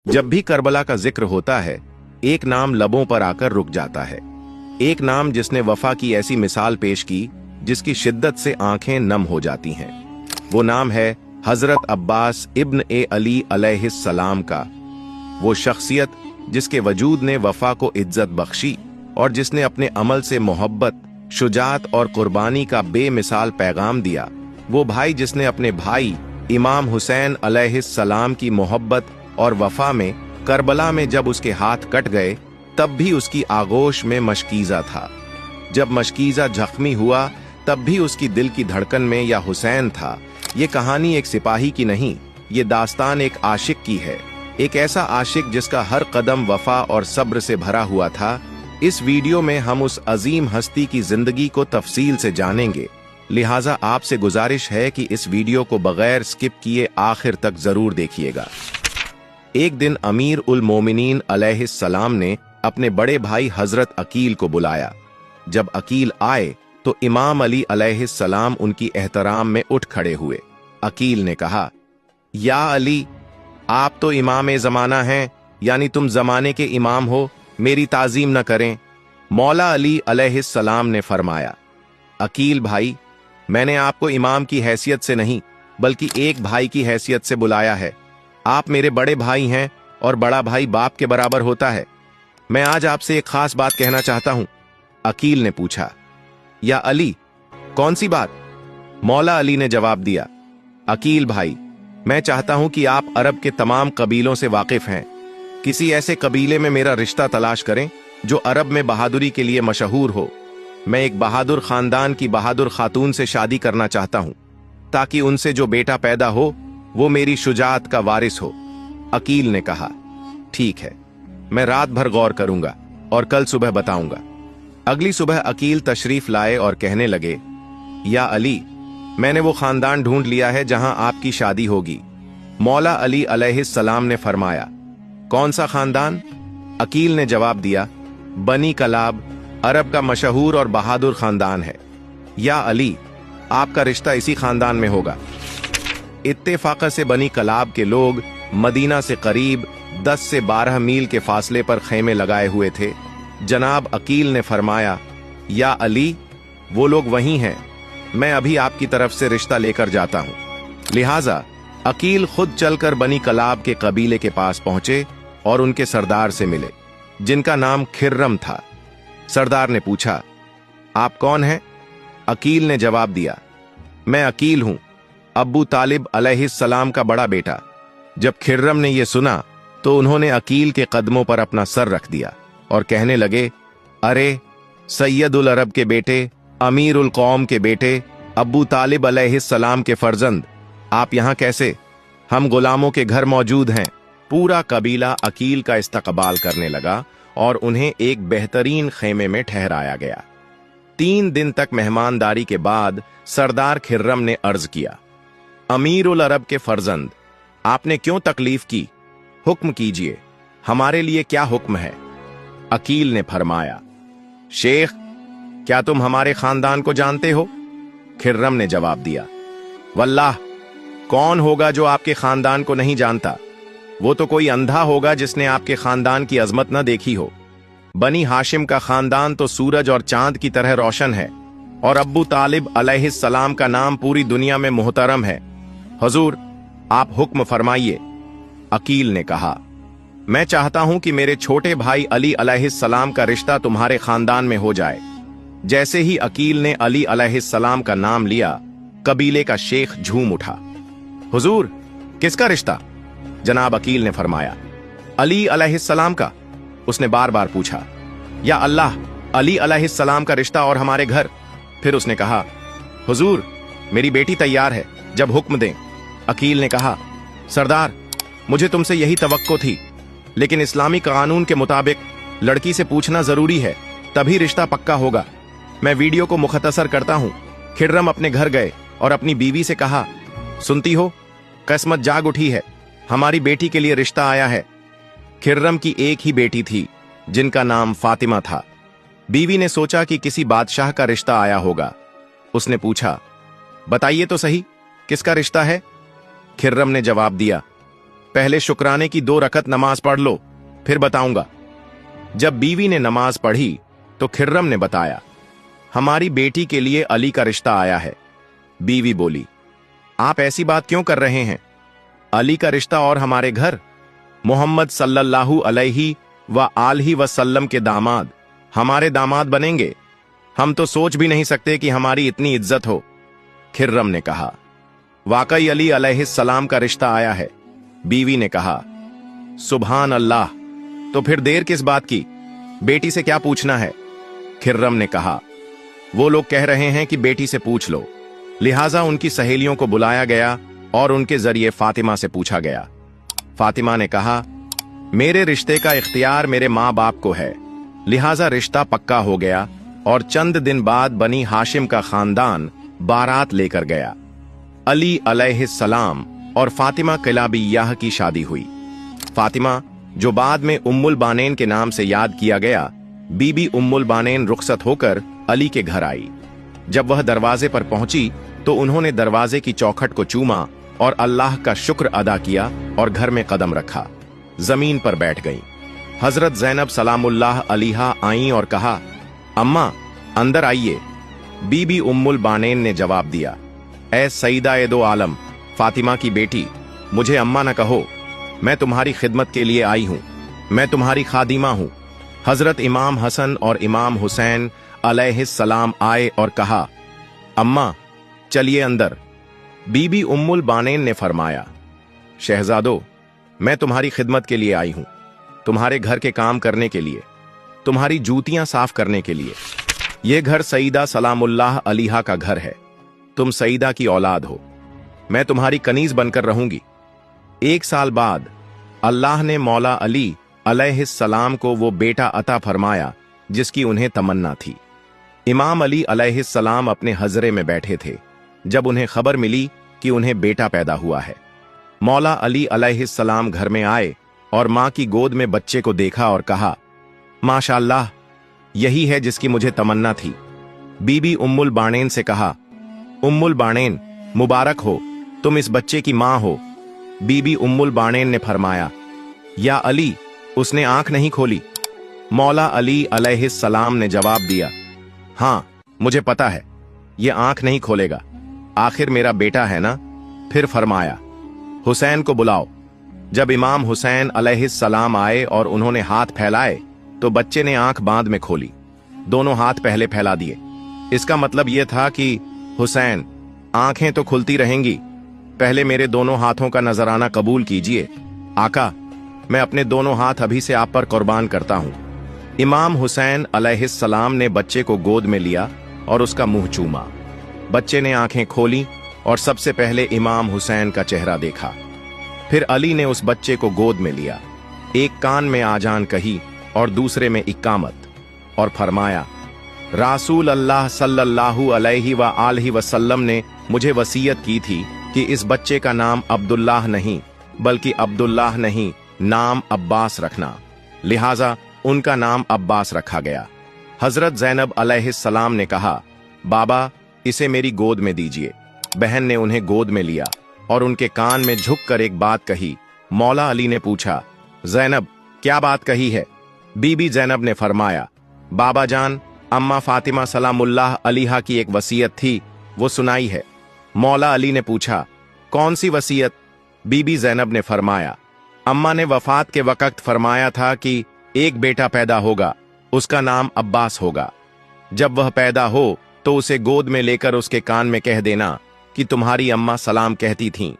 जब भी करबला का जिक्र होता है, एक नाम लबों पर आकर रुक जाता है। एक नाम जिसने वफा की ऐसी मिसाल पेश की जिसकी शिद्दत से आंखें नम हो जाती हैं। वो नाम है हजरत अब्बास इब्न ए अली अलैहिस्सलाम का। वो शख्सियत जिसके वजूद ने वफा को इज्जत बख्शी और जिसने अपने अमल से मोहब्बत, शुजात और कुर्बानी का बेमिसाल पैगाम दिया। वो भाई जिसने अपने भाई इमाम हुसैन अलैहिस्सलाम की मोहब्बत और वफा में करबला में जब उसके हाथ कट गए तब भी उसकी आगोश में मशकीज़ा था। जब मशकीज़ा जख्मी हुआ तब भी उसकी दिल की धड़कन में या हुसैन था। ये कहानी एक सिपाही की नहीं, ये दास्तान एक आशिक की है। एक ऐसा आशिक जिसका हर कदम वफा और सब्र से भरा हुआ था। इस वीडियो में हम उस अजीम हस्ती की जिंदगी को तफसील से जानेंगे, लिहाजा आपसे गुजारिश है कि इस वीडियो को बगैर स्किप किए आखिर तक जरूर देखिएगा। एक दिन अमीर उल मोमिनीन अलैहिस्सलाम ने अपने बड़े भाई हजरत अकील को बुलाया। जब अकील आए तो इमाम अली अलैहिस्सलाम उनकी एहतराम में उठ खड़े हुए। अकील ने कहा, या अली, आप तो इमाम ज़माना हैं, यानी तुम जमाने के इमाम हो, मेरी ताजीम न करें। मौला अली अलैहिस्सलाम ने फरमाया, अकील भाई, मैंने आपको इमाम की हैसियत से नहीं बल्कि एक भाई की हैसियत से बुलाया है। आप मेरे बड़े भाई हैं और बड़ा भाई बाप के बराबर होता है। मैं आज आपसे एक खास बात कहना चाहता हूं। अकील ने पूछा, या अली, कौन सी बात? मौला अली ने जवाब दिया, अकील भाई, मैं चाहता हूं कि आप अरब के तमाम कबीलों से वाकिफ हैं। किसी ऐसे कबीले में मेरा रिश्ता तलाश करें जो अरब में बहादुरी के लिए मशहूर हो। मैं एक बहादुर खानदान की बहादुर खातून से शादी करना चाहता हूं ताकि उनसे जो बेटा पैदा हो वो मेरी शुजात का वारिस हो। अकील ने कहा, ठीक है, मैं रात भर गौर करूंगा और कल सुबह बताऊंगा। अगली सुबह अकील तशरीफ लाए और कहने लगे, या अली, मैंने वो खानदान ढूंढ लिया है जहां आपकी शादी होगी। मौला अली अलैहिस्सलाम ने फरमाया, कौन सा खानदान? अकील ने जवाब दिया, बनी कलाब, अरब का मशहूर और बहादुर खानदान है। या अली, आपका रिश्ता इसी खानदान में होगा। इत्तेफाक से बनी कलाब के लोग मदीना से करीब 10 से 12 मील के फासले पर खेमे लगाए हुए थे। जनाब अकील ने फरमाया, या अली, वो लोग वही हैं, मैं अभी आपकी तरफ से रिश्ता लेकर जाता हूं। लिहाजा अकील खुद चलकर बनी कलाब के कबीले के पास पहुंचे और उनके सरदार से मिले, जिनका नाम खिर्रम था। सरदार ने पूछा, आप कौन हैं? अकील ने जवाब दिया, मैं अकील हूं, अब्बू तालिब अलैहिस्सलाम का बड़ा बेटा। जब खिर्रम ने यह सुना तो उन्होंने अकील के कदमों पर अपना सर रख दिया और कहने लगे, अरे सैयदुल अरब के बेटे, अमीरुल कौम के बेटे, अब्बू तालिब अलैहिस्सलाम के फर्जंद, आप यहां कैसे? हम गुलामों के घर मौजूद हैं। पूरा कबीला अकील का इस्तकबाल करने लगा और उन्हें एक बेहतरीन खेमे में ठहराया गया। 3 दिन तक मेहमानदारी के बाद सरदार खिर्रम ने अर्ज किया, अमीरुल अरब के फर्जंद, आपने क्यों तकलीफ की? हुक्म कीजिए, हमारे लिए क्या हुक्म है? अकील ने फरमाया, शेख, क्या तुम हमारे खानदान को जानते हो? खिर्रम ने जवाब दिया, वल्लाह, कौन होगा जो आपके खानदान को नहीं जानता? वो तो कोई अंधा होगा जिसने आपके खानदान की अजमत न देखी हो। बनी हाशिम का खानदान तो सूरज और चांद की तरह रोशन है और अब्बू तालिब अलैहिस्सलाम का नाम पूरी दुनिया में मुहतरम है। हुजूर, आप हुक्म फरमाइए। अकील ने कहा, मैं चाहता हूं कि मेरे छोटे भाई अली अलैहिस्सलाम का रिश्ता तुम्हारे खानदान में हो जाए। जैसे ही अकील ने अली अलैहिस्सलाम का नाम लिया, कबीले का शेख झूम उठा। हुजूर, किसका रिश्ता? जनाब अकील ने फरमाया, अली अलैहिस्सलाम का। उसने बार बार पूछा, या अल्लाह, अली अलैहिस्सलाम का रिश्ता और हमारे घर? फिर उसने कहा, हुजूर, मेरी बेटी तैयार है, जब हुक्म दें। अकील ने कहा, सरदार, मुझे तुमसे यही तवक्को थी, लेकिन इस्लामी कानून के मुताबिक लड़की से पूछना जरूरी है, तभी रिश्ता पक्का होगा। मैं वीडियो को मुख्तसर करता हूं। खिर्रम अपने घर गए और अपनी बीवी से कहा, सुनती हो, किस्मत जाग उठी है, हमारी बेटी के लिए रिश्ता आया है। खिर्रम की एक ही बेटी थी जिनका नाम फातिमा था। बीवी ने सोचा कि किसी बादशाह का रिश्ता आया होगा। उसने पूछा, बताइए तो सही, किसका रिश्ता है? खिर्रम ने जवाब दिया, पहले शुक्राने की 2 रकत नमाज पढ़ लो, फिर बताऊंगा। जब बीवी ने नमाज पढ़ी तो खिर्रम ने बताया, हमारी बेटी के लिए अली का रिश्ता आया है। बीवी बोली, आप ऐसी बात क्यों कर रहे हैं? अली का रिश्ता और हमारे घर, मोहम्मद सल्लल्लाहु अलैहि व आलिहि वसल्लम के दामाद हमारे दामाद बनेंगे। हम तो सोच भी नहीं सकते कि हमारी इतनी इज्जत हो। खिर्रम ने कहा, वाकई अली अलैहिस्सलाम का रिश्ता आया है। बीवी ने कहा, सुभान अल्लाह, तो फिर देर किस बात की? बेटी से क्या पूछना है? खिर्रम ने कहा, वो लोग कह रहे हैं कि बेटी से पूछ लो। लिहाजा उनकी सहेलियों को बुलाया गया और उनके जरिए फातिमा से पूछा गया। फातिमा ने कहा, मेरे रिश्ते का इख्तियार मेरे माँ बाप को है, लिहाजा रिश्ता पक्का हो गया और चंद दिन बाद बनी हाशिम का खानदान बारात लेकर गया। अली अलैहिस्सलाम और फातिमा किलाबिय्याह की शादी हुई। फातिमा, जो बाद में उम्मुल बानेन के नाम से याद किया गया, बीबी उम्मुल बानेन रुखसत होकर अली के घर आई। जब वह दरवाजे पर पहुंची तो उन्होंने दरवाजे की चौखट को चूमा और अल्लाह का शुक्र अदा किया और घर में कदम रखा। जमीन पर बैठ गईं। हजरत ज़ैनब सलामुल्लाह अलैहा आईं और कहा, अम्मा अंदर आइए। बीबी उम्मुल बानेन ने जवाब दिया, ऐ सईदा ए दो आलम, फातिमा की बेटी, मुझे अम्मा न कहो, मैं तुम्हारी खिदमत के लिए आई हूं, मैं तुम्हारी खादिमा हूं। हजरत इमाम हसन और इमाम हुसैन अलैहिस्सलाम आए और कहा, अम्मा चलिए अंदर। बीबी उम्मुल बानेन ने फरमाया, शहजादो, मैं तुम्हारी खिदमत के लिए आई हूं, तुम्हारे घर के काम करने के लिए, तुम्हारी जूतियां साफ करने के लिए। यह घर सईदा सलामुल्लाह अलैहा का घर है। तुम सईदा की औलाद हो, मैं तुम्हारी कनीज बनकर रहूंगी। 1 साल बाद अल्लाह ने मौला अली अलैहिस्सलाम को वो बेटा अता फरमाया जिसकी उन्हें तमन्ना थी। इमाम अली अलैहिस्सलाम अपने हजरे में बैठे थे जब उन्हें खबर मिली कि उन्हें बेटा पैदा हुआ है। मौला अली अलैहिस्सलाम घर में आए और मां की गोद में बच्चे को देखा और कहा, माशाअल्लाह, यही है जिसकी मुझे तमन्ना थी। बीबी उम्मुल बानेन से कहा, उम्मुल बानेन, मुबारक हो, तुम इस बच्चे की मां हो। बीबी उम्मुल बानेन ने फरमाया, या अली, उसने आंख नहीं खोली? मौला अली अलैहिस्सलाम ने जवाब दिया, हां, मुझे पता है, ये आंख नहीं खोलेगा, आखिर मेरा बेटा है ना। फिर फरमाया, हुसैन को बुलाओ। जब इमाम हुसैन अलैहिस्सलाम आए और उन्होंने हाथ फैलाए तो बच्चे ने आंख बांध में खोली। दोनों हाथ पहले फैला दिए। इसका मतलब यह था कि हुसैन, आंखें तो खुलती रहेंगी, पहले मेरे दोनों हाथों का नजराना कबूल कीजिए। आका, मैं अपने दोनों हाथ अभी से आप पर कुर्बान करता हूं। इमाम हुसैन अलैहिस्सलाम ने बच्चे को गोद में लिया और उसका मुंह चूमा। बच्चे ने आंखें खोली और सबसे पहले इमाम हुसैन का चेहरा देखा। फिर अली ने उस बच्चे को गोद में लिया, एक कान में आजान कही और दूसरे में इकामत, और फरमाया, रासूल अल्लाह सल्लल्लाहु अलैहि व आलिहि वसल्लम ने मुझे वसीयत की थी कि इस बच्चे का नाम अब्दुल्लाह नहीं बल्कि अब्दुल्लाह नहीं, नाम अब्बास रखना। लिहाजा उनका नाम अब्बास रखा गया। हजरत ज़ैनब अलैहिस्सलाम ने कहा, बाबा, इसे मेरी गोद में दीजिए। बहन ने उन्हें गोद में लिया और उनके कान में झुककर एक बात कही। मौला अली ने पूछा, ज़ैनब, क्या बात कही है? बीबी ज़ैनब ने फरमाया, बाबा जान, अम्मा फातिमा सलामुल्लाह अलैहा की एक वसीयत थी, वो सुनाई है। मौला अली ने पूछा, कौन सी वसीयत? बीबी ज़ैनब ने फरमाया, अम्मा ने वफात के वक्त फरमाया था कि एक बेटा पैदा होगा, उसका नाम अब्बास होगा। जब वह पैदा हो तो उसे गोद में लेकर उसके कान में कह देना कि तुम्हारी अम्मा सलाम कहती थीं।